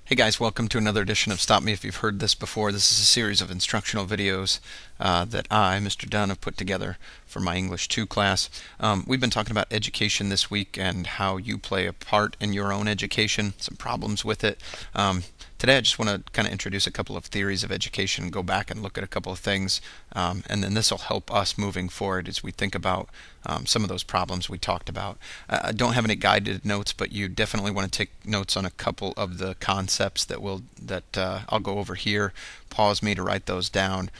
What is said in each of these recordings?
Hey guys, welcome to another edition of Stop Me If You've Heard This Before. This is a series of instructional videos that I, Mr. Dunn, have put together for my English 2 class. We've been talking about education this week and how you play a part in your own education, some problems with it. Today I just want to kind of introduce a couple of theories of education, go back and look at a couple of things, and then this will help us moving forward as we think about some of those problems we talked about. I don't have any guided notes, but you definitely want to take notes on a couple of the concepts that I'll go over here. Pause me to write those down.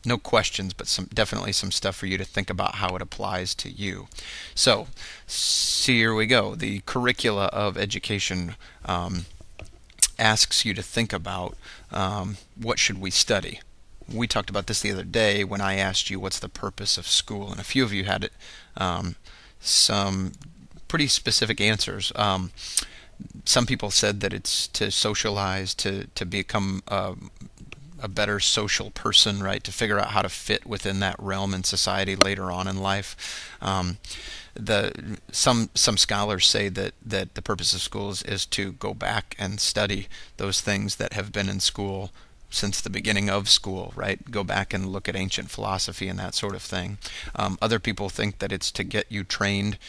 No questions, but definitely some stuff for you to think about how it applies to you. So, here we go. The curricula of education asks you to think about what should we study. We talked about this the other day when I asked you what's the purpose of school, and a few of you had some pretty specific answers. Some people said that it's to socialize, to become a better social person, right? To figure out how to fit within that realm in society later on in life. Some scholars say that the purpose of schools is to go back and study those things that have been in school since the beginning of school, right? Go back and look at ancient philosophy and that sort of thing. Other people think that it's to get you trained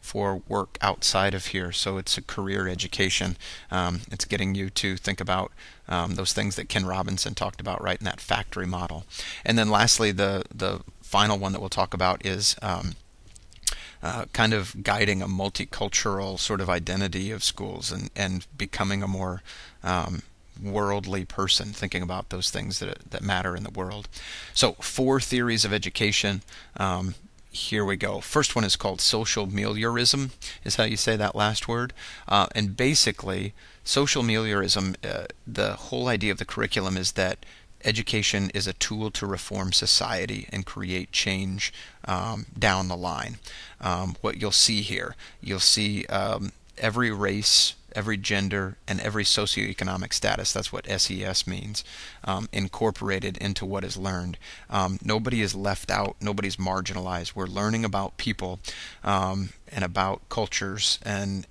for work outside of here, so it's a career education. It's getting you to think about those things that Ken Robinson talked about, right, in that factory model. And then lastly, the final one that we'll talk about is kind of guiding a multicultural sort of identity of schools and becoming a more worldly person, thinking about those things that matter in the world. So 4 theories of education. Here we go. First one is called social meliorism, is how you say that last word. And basically, social meliorism, the whole idea of the curriculum is that education is a tool to reform society and create change down the line. What you'll see here, you'll see every race, every gender, and every socioeconomic status, that's what SES means, incorporated into what is learned. Nobody is left out, nobody's marginalized. We're learning about people and about cultures and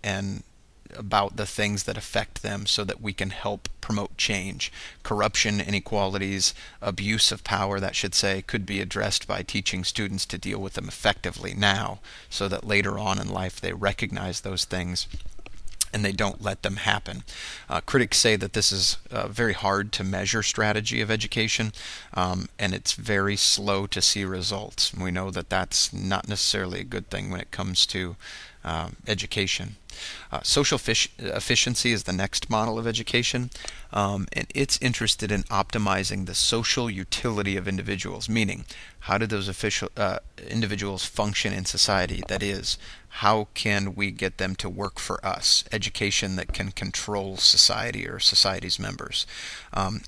about the things that affect them so that we can help promote change. Corruption, inequalities, abuse of power, that should say, could be addressed by teaching students to deal with them effectively now so that later on in life they recognize those things and they don't let them happen. Critics say that this is a very hard to measure strategy of education, and it's very slow to see results. And we know that that's not necessarily a good thing when it comes to education. Social efficiency is the next model of education, and it's interested in optimizing the social utility of individuals, meaning how do those individuals function in society? That is, how can we get them to work for us? Education that can control society or society's members.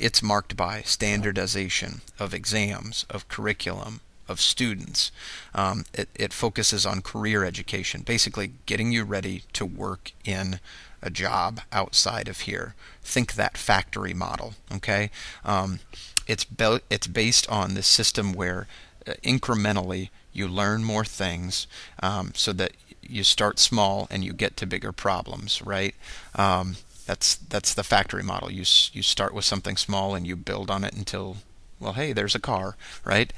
It's marked by standardization of exams, of curriculum, of students. It focuses on career education, basically getting you ready to work in a job outside of here. Think that factory model, okay? It's based on this system where incrementally you learn more things so that you start small and you get to bigger problems, right? That's the factory model. You start with something small and you build on it until, well, hey, there's a car, right?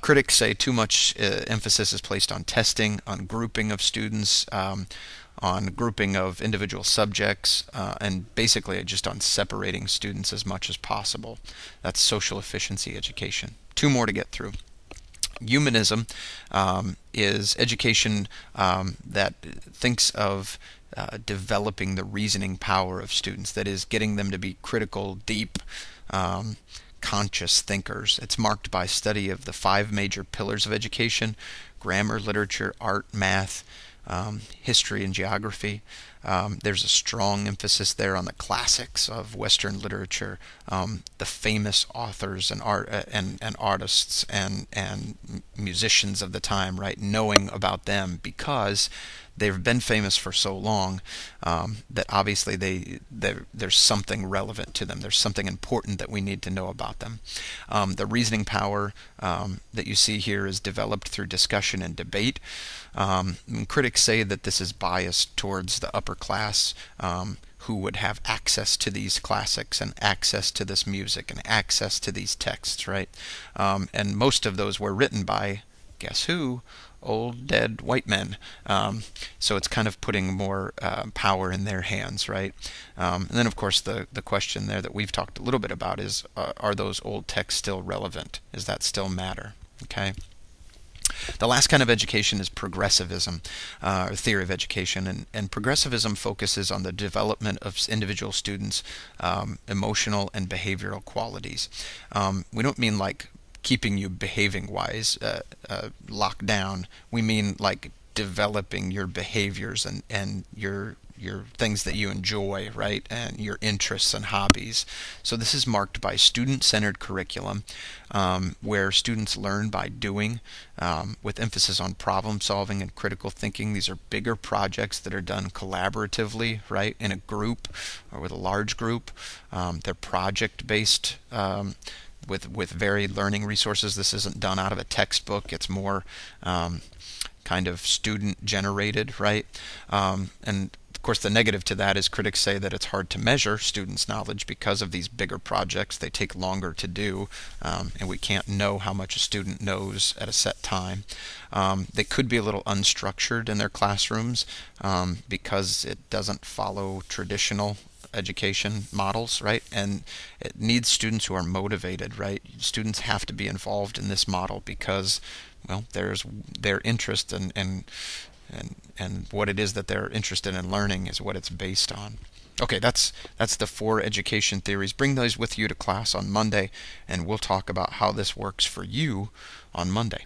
Critics say too much emphasis is placed on testing, on grouping of students, on grouping of individual subjects, and basically just on separating students as much as possible. That's social efficiency education. 2 more to get through. Humanism is education that thinks of developing the reasoning power of students, that is, getting them to be critical, deep, conscious thinkers. It's marked by study of the 5 major pillars of education: grammar, literature, art, math, history, and geography. There's a strong emphasis there on the classics of Western literature, the famous authors and artists and musicians of the time, right? Knowing about them because they've been famous for so long that obviously there's something relevant to them. There's something important that we need to know about them. The reasoning power that you see here is developed through discussion and debate. Critics say that this is biased towards the upper class, who would have access to these classics and access to this music and access to these texts, right? And most of those were written by, guess who? Old dead white men. So it's kind of putting more power in their hands, right? And then, of course, the question there that we've talked a little bit about is, are those old texts still relevant? Does that still matter? Okay. The last kind of education is progressivism, or theory of education, and progressivism focuses on the development of individual students' emotional and behavioral qualities. We don't mean like keeping you behaving wise locked down. We mean like developing your behaviors and your things that you enjoy, right, and your interests and hobbies. So this is marked by student-centered curriculum, where students learn by doing, with emphasis on problem solving and critical thinking. These are bigger projects that are done collaboratively, right, in a group or with a large group. They're project-based, with varied learning resources. This isn't done out of a textbook. It's more kind of student generated, right? And of course, the negative to that is critics say that it's hard to measure students' knowledge because of these bigger projects. They take longer to do, and we can't know how much a student knows at a set time. They could be a little unstructured in their classrooms because it doesn't follow traditional education models, right? And it needs students who are motivated, right? Students have to be involved in this model because, well, there's their interest and what it is that they're interested in learning is what it's based on. Okay, that's the 4 education theories. Bring those with you to class on Monday, and we'll talk about how this works for you on Monday.